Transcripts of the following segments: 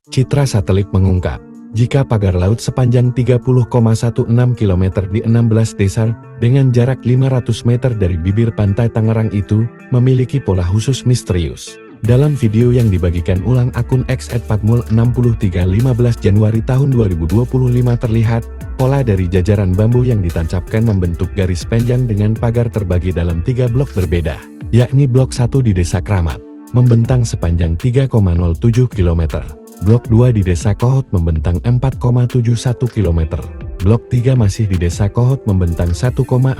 Citra satelit mengungkap, jika pagar laut sepanjang 30,16 km di 16 desa dengan jarak 500 meter dari bibir pantai Tangerang itu memiliki pola khusus misterius. Dalam video yang dibagikan ulang akun X @patmul63 15 Januari tahun 2025 terlihat, pola dari jajaran bambu yang ditancapkan membentuk garis panjang dengan pagar terbagi dalam 3 blok berbeda, yakni blok 1 di Desa Kramat, membentang sepanjang 3,07 km. Blok 2 di Desa Kohot membentang 4,71 km. Blok 3 masih di Desa Kohot membentang 1,47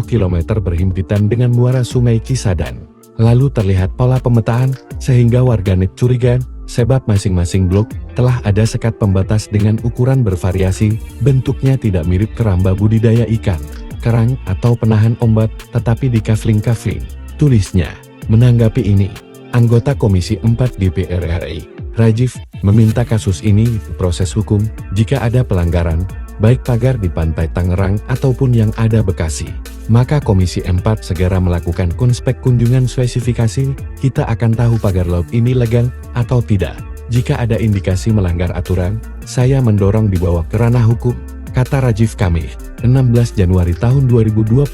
km berhimpitan dengan muara Sungai Cisadane. Lalu terlihat pola pemetaan, sehingga warganet curiga, sebab masing-masing blok telah ada sekat pembatas dengan ukuran bervariasi, bentuknya tidak mirip keramba budidaya ikan, kerang atau penahan ombak, tetapi di kafling-kafling, tulisnya. Menanggapi ini, anggota Komisi 4 DPR RI, Rajiv, meminta kasus ini proses hukum, jika ada pelanggaran, baik pagar di Pantai Tangerang ataupun yang ada Bekasi. Maka Komisi 4 segera melakukan konspek kunjungan spesifikasi, kita akan tahu pagar laut ini legal atau tidak. Jika ada indikasi melanggar aturan, saya mendorong dibawa ke ranah hukum, kata Rajiv Kamis, 16 Januari tahun 2025.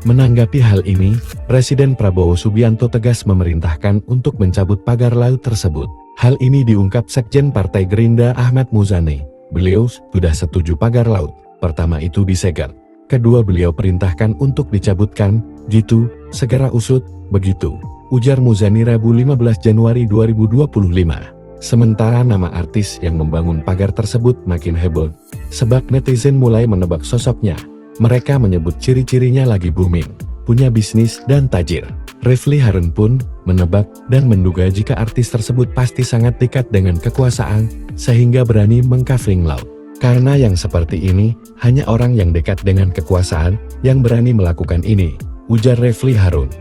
Menanggapi hal ini, Presiden Prabowo Subianto tegas memerintahkan untuk mencabut pagar laut tersebut. Hal ini diungkap Sekjen Partai Gerindra Ahmad Muzani. Beliau sudah setuju pagar laut pertama itu disegel. Kedua, beliau perintahkan untuk dicabutkan, gitu, segera usut, begitu, ujar Muzani Rabu 15 Januari 2025. Sementara nama artis yang membangun pagar tersebut makin heboh, sebab netizen mulai menebak sosoknya. Mereka menyebut ciri-cirinya lagi booming, punya bisnis dan tajir. Refly Harun pun menebak dan menduga jika artis tersebut pasti sangat dekat dengan kekuasaan, sehingga berani mengkafling laut. Karena yang seperti ini, hanya orang yang dekat dengan kekuasaan yang berani melakukan ini, ujar Refly Harun.